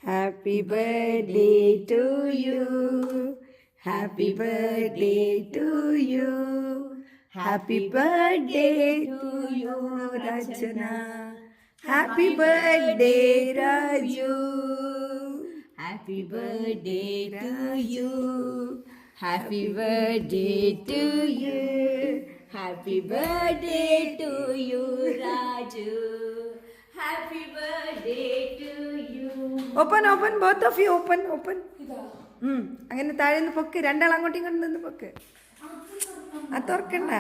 Happy birthday to you. Happy birthday to you. Happy birthday to you, Rachana. Happy birthday, Raju. Happy birthday to you. Happy birthday to you. Happy birthday to you, Raju. Happy birthday to you. Open, both of you open. അങ്ങനെ താഴെ നിന്ന് പൊക്ക്, രണ്ടാൾ അങ്ങോട്ടും ഇങ്ങോട്ടും നിന്ന് പൊക്ക്. അത് തുറക്കണ്ട.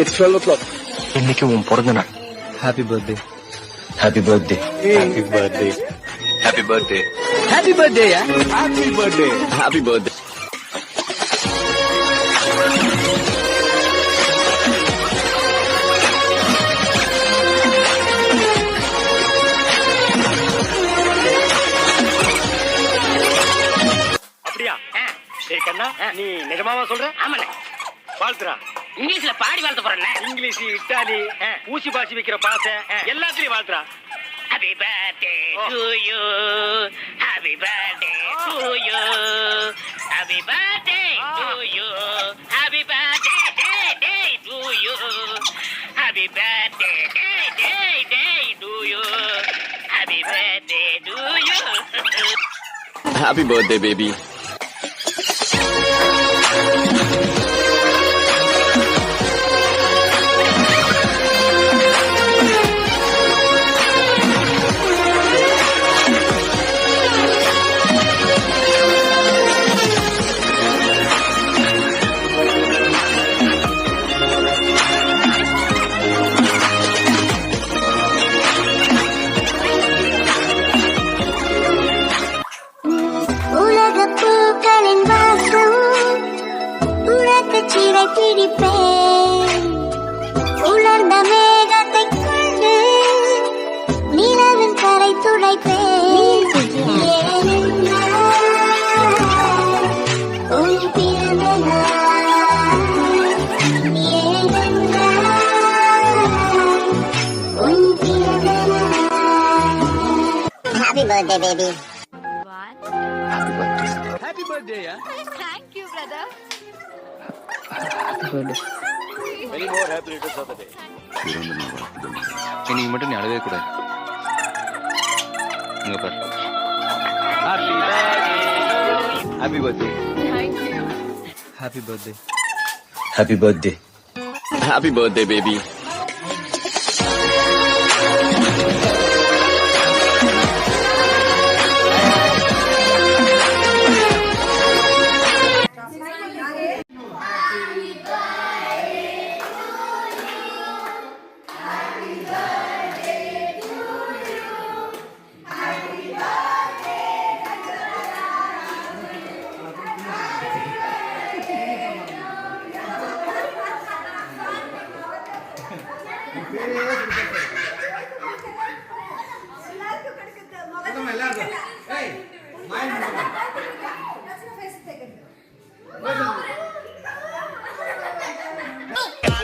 It's 12 o'clock. இன்னைக்கு உன் பிறந்த நாள். Happy birthday. Happy birthday. Happy birthday. Happy birthday. Happy birthday. Happy birthday. Happy birthday. அப்படியா? ஏய் கண்ணா, நீ நிஜமாவா சொல்ற? ஆமாண்ணே. வாழ்த்துறா. இங்கிலீஷ்ல பாடி வாழ்த்து போறேன். இங்கிலீஷ், இட்டாலி, ஊசி பாசி வைக்கிற பாசை எல்லாத்துலயும் வாழ்த்துறா. Happy birthday to you. Happy birthday to you. Happy birthday to you. Happy birthday day to you. Happy birthday day to you. Happy birthday to you. Happy birthday, baby. உலர்ந்த மேகத்தை கண்டு நிலவின் கரை துடைப்பேன். உன் பிறந்த Happy birthday, baby. What? Happy birthday. Happy birthday, yeah? Thank you, brother. Happy birthday. Many more happy returns of the day. இன்னைக்கு மட்டும் நீ அழவே கூடாது. இங்க பாரு. Happy birthday. Happy birthday. Thank you. Happy birthday. Happy birthday. Happy birthday, baby.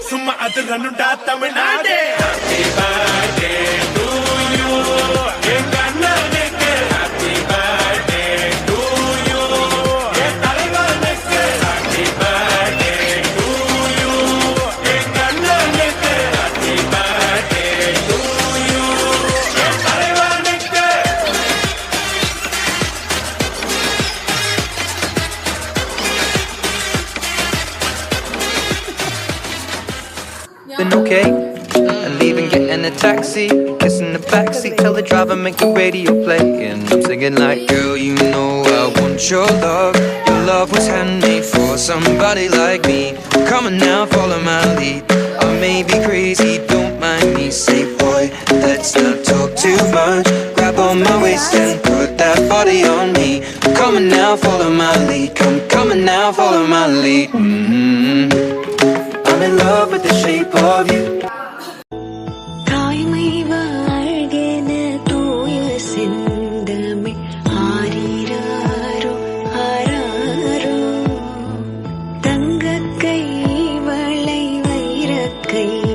சும்மா அது ரன்னுடா Tamil Nadu. Happy birthday to you. எங்க அண்ணனுக்கு happy birthday to you. என் தலைவனுக்கு happy birthday to you. எங்க அண்ணனுக்கு happy birthday to you. என் தலைவனுக்கு. Been okay, and leaving, getting a taxi, kissing the backseat, tell the driver make the radio play, and I'm singing like, girl, you know I want your love. Your love was handmade for somebody like me. Come on now, follow my lead. I may be crazy, don't mind me. Say, boy, let's not talk too much. Grab on my waist and put that body on me. Come on now, follow my lead. Come on now, follow my lead. I'm in love with the shape of you. தாய்மை வாழ்கென தூய செந்தமிழ் ஆரிராரோ ஆராரோ தங்கக்கை வளை வைரக்க கை